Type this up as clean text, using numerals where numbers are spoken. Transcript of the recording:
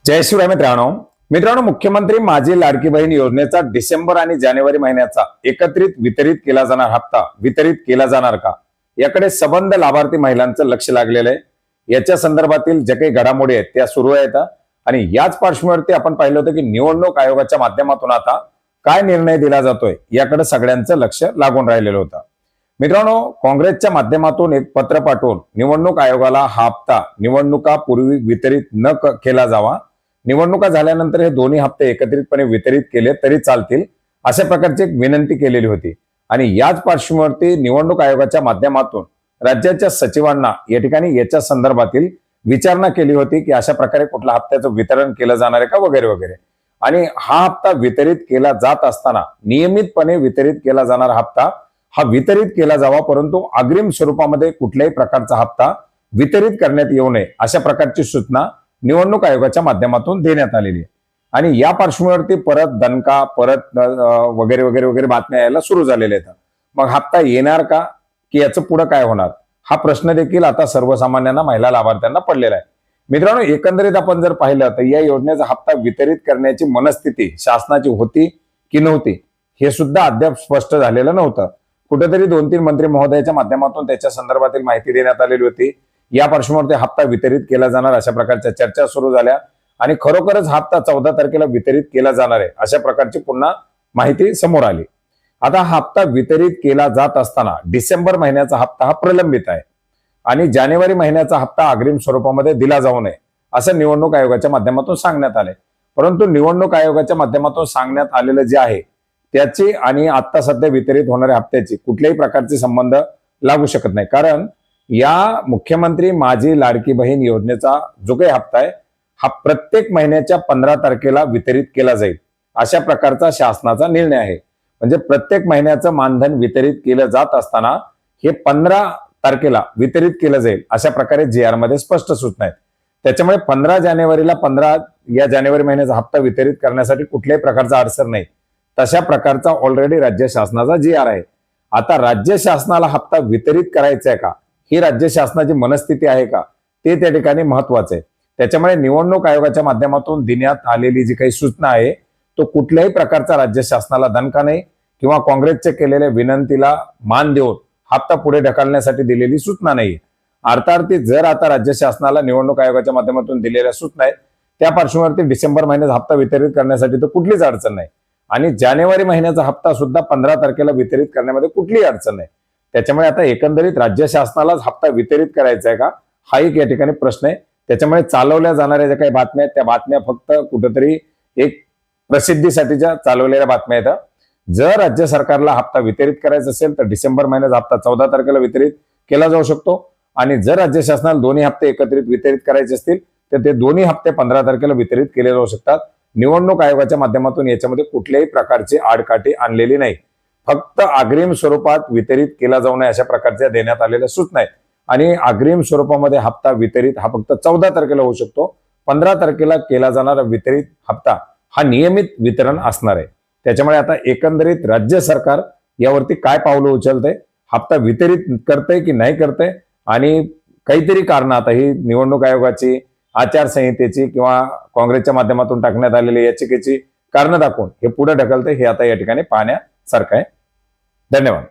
जय शिवराय मित्रांनो मुख्यमंत्री माझी लाडकी बहीण योजनेचा डिसेंबर आणि जानेवारी महिन्याचा एकत्रित वितरित केला जाणार हप्ता वितरित केला जाणार का, याकडे सबंध लाभार्थी महिलांचं लक्ष लागलेलं आहे। याच्या संदर्भातील जे काही घडामोडी आहेत त्या सुरू आहेत आणि याच पार्श्वभूमीवरती आपण पाहिलं होतं की निवडणूक आयोगाच्या माध्यमातून आता काय निर्णय दिला जातोय याकडे सगळ्यांचं लक्ष लागून राहिलेलं होतं। मित्रांनो, काँग्रेसच्या माध्यमातून एक पत्र पाठवून निवडणूक आयोगाला हा हप्ता निवडणुकापूर्वी वितरित न केला जावा, निवडणुका झाल्यानंतर हे दोन्ही हप्ते एकत्रितपणे वितरित केले तरी चालतील, अशा प्रकारची एक विनंती केलेली होती। आणि याच पार्श्वभूमीवरती निवडणूक आयोगाच्या माध्यमातून राज्याच्या सचिवांना या ठिकाणी याच्या संदर्भातील विचारणा केली होती की अशा प्रकारे कुठल्या हप्त्याचं वितरण केलं जाणार आहे का वगैरे वगैरे। आणि हा हप्ता वितरित केला जात असताना नियमितपणे वितरित केला जाणारा हप्ता हा वितरित केला जावा, परंतु अग्रिम स्वरूपामध्ये कुठल्याही प्रकारचा हप्ता वितरित करण्यात येऊ नये, अशा प्रकारची सूचना निवडणूक आयोगाच्या माध्यमातून देण्यात आलेली आहे। आणि या पार्श्वभूमीवरती परत दणका वगैरे वगैरे वगैरे बातम्या यायला सुरू झालेल्या आहेत। मग हप्ता येणार का की याचं पुढे काय होणार, हा प्रश्न देखील आता सर्वसामान्यांना महिला लाभार्थ्यांना पडलेला आहे। मित्रांनो, एकंदरीत आपण जर पाहिलं तर या योजनेचा हप्ता वितरित करण्याची मनस्थिती शासनाची होती की नव्हती हे सुद्धा अद्याप स्पष्ट झालेलं नव्हतं। कुठेतरी 2-3 मंत्री महोदयाच्या माध्यमातून त्याच्या संदर्भातील माहिती देण्यात आलेली होती। या पार्श्वभूमीवर हप्ता वितरित केला जाणार अशा प्रकारच्या चर्चा सुरू झाल्या आणि खरोखरच हप्ता 14 तारखेला वितरित केला जाणार आहे अशा प्रकारची पुन्हा माहिती समोर आली। आता हप्ता वितरित केला जात असताना डिसेंबर महिन्याचा हप्ता हा प्रलंबित आहे आणि जानेवारी महिन्याचा हप्ता अग्रिम स्वरूपामध्ये दिला जाऊ नये असं निवडणूक आयोगाच्या माध्यमातून सांगण्यात आले। परंतु निवडणूक आयोगाच्या माध्यमातून सांगण्यात आलेलं जे आहे त्याची आणि आता सध्या वितरित होणाऱ्या हप्त्याची कुठल्याही प्रकारचे संबंध लागू शकत नाही, कारण या मुख्यमंत्री माझी लाडकी बहीण योजनेचा जो काही हप्ता आहे हा प्रत्येक महिन्याच्या 15 तारखेला वितरित केला जाईल अशा प्रकारचा शासनाचा निर्णय आहे। म्हणजे प्रत्येक महिन्याचं मानधन वितरित केलं जात असताना हे 15 तारखेला वितरित केलं जाईल अशा प्रकारे GR मध्ये स्पष्ट सूचना आहेत। त्याच्यामुळे 15 जानेवारीला या जानेवारी महिन्याचा हप्ता वितरित करण्यासाठी कुठल्याही प्रकारचा अडचण नाही, तशा प्रकारचा ऑलरेडी राज्य शासनाचा GR आहे। आता राज्य शासनाला हप्ता वितरित करायचा आहे का, ही राज्य शासनाची मनस्थिती आहे का, ते त्या ठिकाणी महत्वाचं आहे। त्याच्यामुळे निवडणूक आयोगाच्या माध्यमातून देण्यात आलेली जी काही सूचना आहे तो कुठल्याही प्रकारचा राज्य शासनाला दणका नाही किंवा काँग्रेसच्या केलेल्या विनंतीला मान देऊन हप्ता पुढे ढकलण्यासाठी दिलेली सूचना नाही। अर्थार्थी जर आता राज्य शासनाला निवडणूक आयोगाच्या माध्यमातून दिलेल्या सूचना आहेत त्या पार्श्वभूमीवरती डिसेंबर महिन्यात हप्ता वितरित करण्यासाठी तर कुठलीच अडचण नाही आणि जानेवारी महिन्याचा हप्ता सुद्धा 15 तारखेला वितरित करण्यामध्ये कुठलीही अडचण नाही। त्याच्यामुळे आता एकंदरीत राज्य शासनालाच हप्ता वितरित करायचा आहे का, हा एक या ठिकाणी प्रश्न आहे। त्याच्यामुळे चालवल्या जाणाऱ्या ज्या काही बातम्या आहेत त्या बातम्या फक्त कुठेतरी एक प्रसिद्धीसाठीच्या चालवलेल्या बातम्या आहेत। जर राज्य सरकारला हप्ता वितरित करायचा असेल तर डिसेंबर महिन्याचा हप्ता 14 तारखेला वितरित केला जाऊ शकतो आणि जर राज्य शासनाला दोन्ही हप्ते एकत्रित वितरित करायचे असतील तर ते दोन्ही हप्ते 15 तारखेला वितरित केले जाऊ शकतात। निवडणूक आयोगाच्या माध्यमातून याच्यामध्ये कुठल्याही प्रकारची आडकाठी आणलेली नाही, फक्त अग्रिम स्वरूपात वितरित केला जाऊ नये अशा प्रकारच्या देण्यात आलेल्या सूचना आहेत। आणि अग्रिम स्वरूपामध्ये हप्ता वितरित हा फक्त 14 तारखेला होऊ शकतो। 15 तारखेला केला जाणारा वितरित हप्ता हा नियमित वितरण असणार आहे। त्याच्यामुळे आता एकंदरीत राज्य सरकार यावरती काय पावलं उचलतंय, हप्ता वितरित करतंय की नाही करतंय आणि काहीतरी कारण आता ही निवडणूक आयोगाची आचारसंहितेची किंवा काँग्रेसच्या माध्यमातून टाकण्यात आलेली याचिकेची कारण दाखवून हे पुढे ढकलतंय हे आता या ठिकाणी पाहण्यासारखं आहे। धन्यवाद।